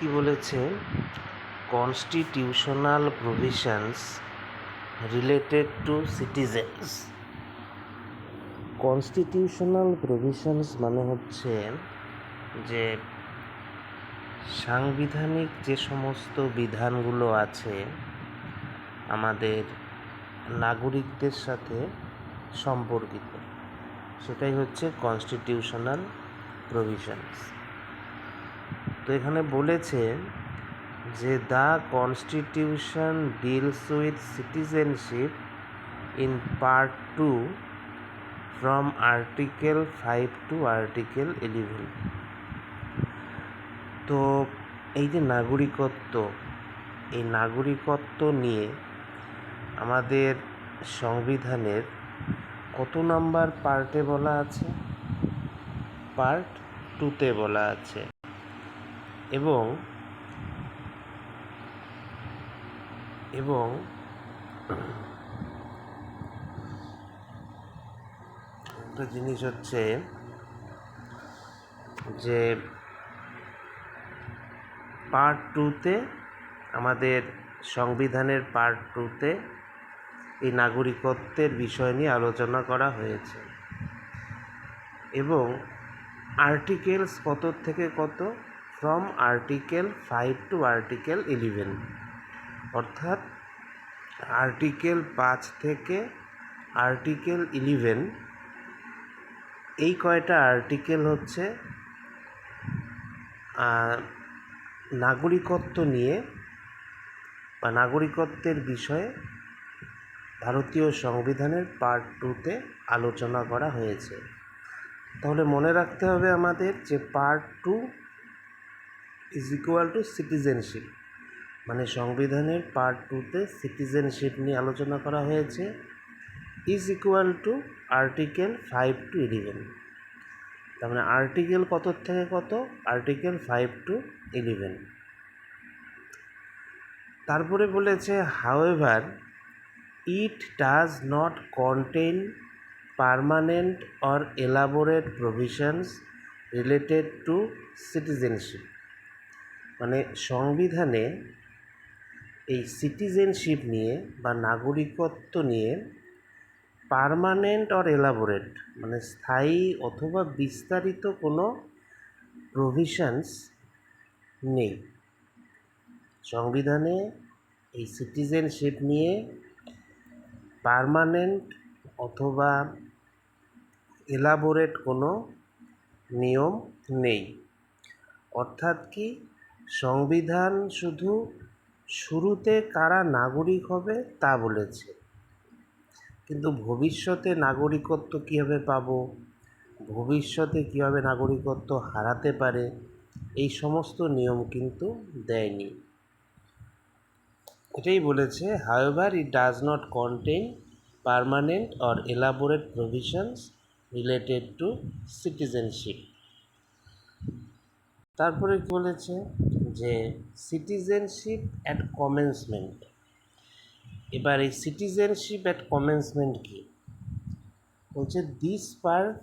কি বলেছে, constitutional provisions related two citizens. Constitutional provisions মানে হচ্ছে যে সাংবিধানিক যে সমস্ত বিধানগুলো আছে আমাদের নাগরিকদের সাথে সম্পর্কিত, সেটাই হচ্ছে কনস্টিটিউশনাল প্রভিশনস। তো এখানে বলেছে যে the constitution deals with citizenship in part 2 from article 5 to article 11। তো এই যে নাগরিকত্ব, এই নাগরিকত্ব নিয়ে আমাদের সংবিধানের কত নাম্বার পার্টে বলা আছে? পার্ট 2তে বলা আছে। এবং একটা জিনিস হচ্ছে যে পার্ট 2তে আমাদের সংবিধানের পার্ট 2তে এই নাগরিকত্বের বিষয় নিয়ে আলোচনা করা হয়েছে। এবং আর্টিকেলস কত থেকে কত? From article 5 to article 11। অর্থাৎ আর্টিকেল 5 থেকে আর্টিকেল 11, এই কয়টা আর্টিকেল হচ্ছে নাগরিকত্ব নিয়ে বা নাগরিকত্বের বিষয়ে ভারতীয় সংবিধানের পার্ট 2তে আলোচনা করা হয়েছে। তাহলে মনে রাখতে হবে আমাদের যে part 2 is equal to citizenship, মানে সংবিধানের পার্ট 2তে সিটিজেনশিপ নিয়ে আলোচনা করা হয়েছে, is equal to article 5 to 11। তার মানে আর্টিকেল কত থেকে কত? Article 5 to 11। তারপরে বলেছে however it does not contain permanent or elaborate provisions related to citizenship. মানে সংবিধানে এই সিটিজেনশিপ নিয়ে বা নাগরিকত্ব নিয়ে পার্মানেন্ট অর এলাবোরেট মানে স্থায়ী অথবা বিস্তারিত কোনো প্রভিশনস নেই। সংবিধানে এই সিটিজেনশিপ নিয়ে পার্মানেন্ট অথবা এলাবোরেট কোনো নিয়ম নেই। অর্থাৎ কি, সংবিধান শুধু শুরুতে কারা নাগরিক হবে তা বলেছে, কিন্তু ভবিষ্যতে নাগরিকত্ব কীভাবে পাবো, ভবিষ্যতে কীভাবে নাগরিকত্ব হারাতে পারে, এই সমস্ত নিয়ম কিন্তু দেয়নি। এটাই বলেছে, however it does not contain permanent or elaborate provisions related to citizenship. তারপরে কি বলেছে যে সিটিজেনশিপ অ্যাট কমেন্সমেন্ট। এবার এই সিটিজেনশিপ অ্যাট কমেন্সমেন্ট কি বলছে? This part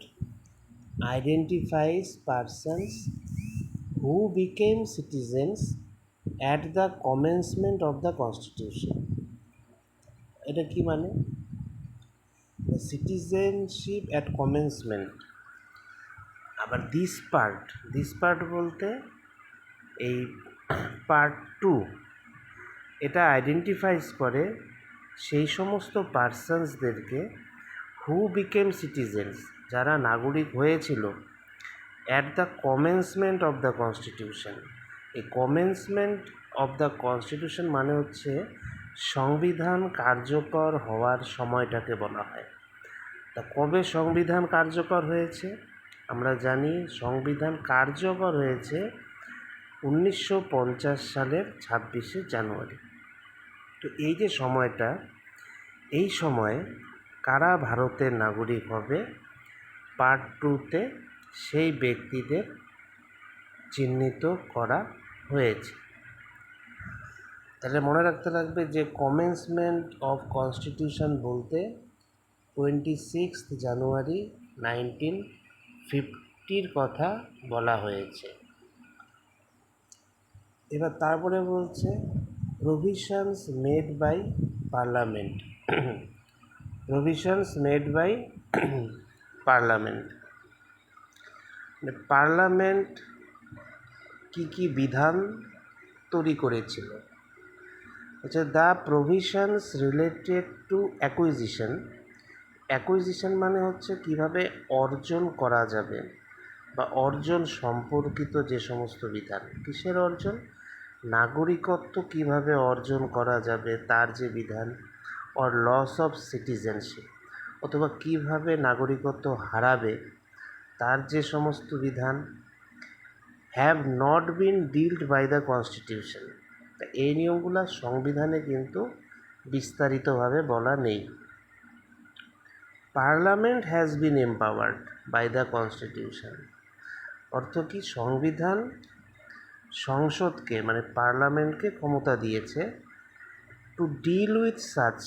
identifies persons who became citizens at the commencement of the constitution. এটা কি মানে? Citizenship at commencement. আবার দিস পার্ট বলতে এই পার্ট 2 এটা আইডেন্টিফাইজ করে সেই সমস্ত পারসনসদেরকে হু বিকেম সিটিজেন্স, যারা নাগরিক হয়েছিল, at the commencement of the constitution. এই কমেন্সমেন্ট অফ দ্য কনস্টিটিউশন মানে হচ্ছে সংবিধান কার্যকর হওয়ার সময়টাকে বলা হয়। তা কবে সংবিধান কার্যকর হয়েছে? আমরা জানি সংবিধান কার্যকর হয়েছে 1950 সালের 26শে জানুয়ারি। তো এই যে সময়টা, এই সময়ে কারা ভারতের নাগরিক হবে, পার্ট 2তে সেই ব্যক্তিদের চিহ্নিত করা হয়েছে। তাহলে মনে রাখতে লাগবে যে কমেন্সমেন্ট অফ কনস্টিটিউশন বলতে 26 জানুয়ারি 1950 কথা বলা হয়েছে। এবার তারপরে বলছে provisions made by parliament. Provisions made by parliament, parliament কি কি বিধান তৈরি করেছিল। আচ্ছা, the provisions related to acquisition. Acquisition মানে হচ্ছে কিভাবে অর্জন করা যাবে বা অর্জন সম্পর্কিত যে সমস্ত বিধান। কিসের অর্জন? নাগরিকত্ব কিভাবে অর্জন করা যাবে তার যে বিধান, অর লস অফ সিটিজেনশিপ, অথবা কিভাবে নাগরিকত্ব হারাবে তার যে সমস্ত বিধান, have not been dealt by the constitution. এই নিয়মগুলো সংবিধানে কিন্তু বিস্তারিতভাবে বলা নেই। Parliament has been empowered by the constitution, অর্থ কি সংবিধান সংসদকে মানে পার্লামেন্টকে ক্ষমতা দিয়েছে to deal with such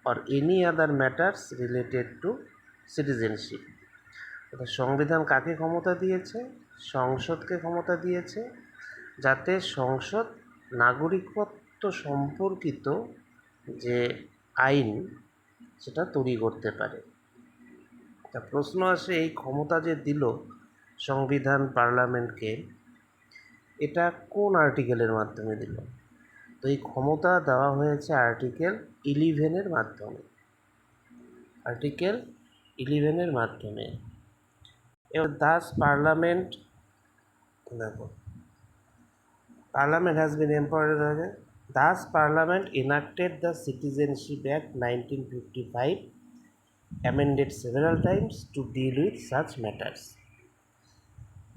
or any other matters related to citizenship. অর্থাৎ সংবিধান কাকে ক্ষমতা দিয়েছে? সংসদকে ক্ষমতা দিয়েছে যাতে সংসদ নাগরিকত্ব সম্পর্কিত যে আইন সেটা তৈরি করতে পারে। তা প্রশ্ন আসে, এই ক্ষমতা যে দিল সংবিধান পার্লামেন্টকে, এটা কোন আর্টিকেলের মাধ্যমে দিল? তো এই ক্ষমতা দেওয়া হয়েছে আর্টিকেল 11-এর মাধ্যমে। আর্টিকেল 11-এর মাধ্যমে। এবার দাস পার্লামেন্ট, দেখো, parliament has been empowered. Das parliament enacted the Citizenship Act 1955, amended several times to deal with such matters.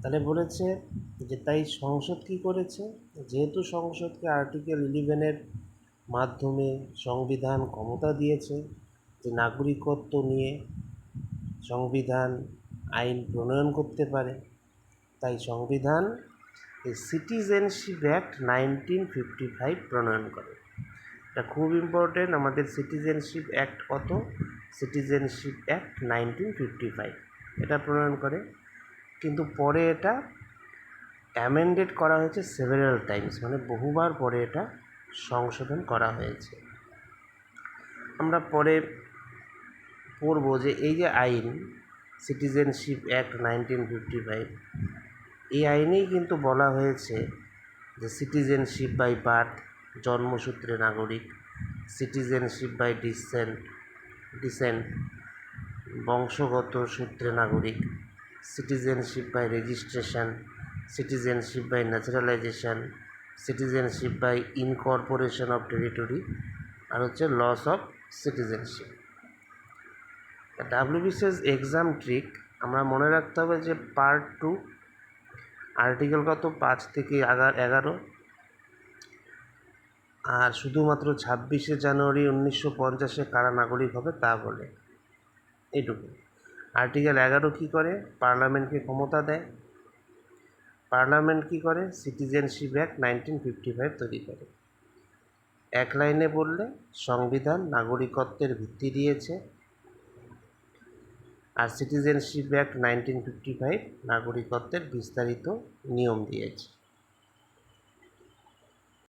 তাহলে বলেছে যে তাই সংসদ কী করেছে, যেহেতু সংসদকে আর্টিকেল 11-এর মাধ্যমে সংবিধান ক্ষমতা দিয়েছে যে নাগরিকত্ব নিয়ে সংবিধান আইন প্রণয়ন করতে পারে, তাই সংবিধান এই সিটিজেনশিপ অ্যাক্ট 1955 প্রণয়ন করে। এটা খুব ইম্পর্টেন্ট। আমাদের সিটিজেনশিপ অ্যাক্ট কত? সিটিজেনশিপ অ্যাক্ট 1955 এটা প্রণয়ন করে। কিন্তু পরে এটা অ্যামেন্ডেড করা হয়েছে সেভারাল টাইমস, মানে বহুবার পরে এটা সংশোধন করা হয়েছে। আমরা পরে পড়ব যে এই যে আইন সিটিজেনশিপ অ্যাক্ট 1955, এই আইনেই কিন্তু বলা হয়েছে যে সিটিজেনশিপ বাই বার্থ, জন্মসূত্রে নাগরিক, সিটিজেনশিপ বাই ডিসেন্ট, বংশগত সূত্রে নাগরিক, citizenship by registration, citizenship by naturalisation, citizenship by incorporation of territory, আর হচ্ছে loss of citizenship. WBCS exam trick আমরা মনে রাখতে হবে যে পার্ট 2 আর্টিকেল কত 5 থেকে 11, আর শুধুমাত্র 26শে জানুয়ারি 1950 কারা নাগরিক হবে তা বলে, এইটুকু। আর্টিকেল 11 কী করে? পার্লামেন্টকে ক্ষমতা দেয়। পার্লামেন্ট কী করে? সিটিজেনশিপ অ্যাক্ট 1955 তৈরি করে। এক লাইনে বললে সংবিধান নাগরিকত্বের ভিত্তি দিয়েছে, আর সিটিজেনশিপ অ্যাক্ট 1955 নাগরিকত্বের বিস্তারিত নিয়ম দিয়েছে।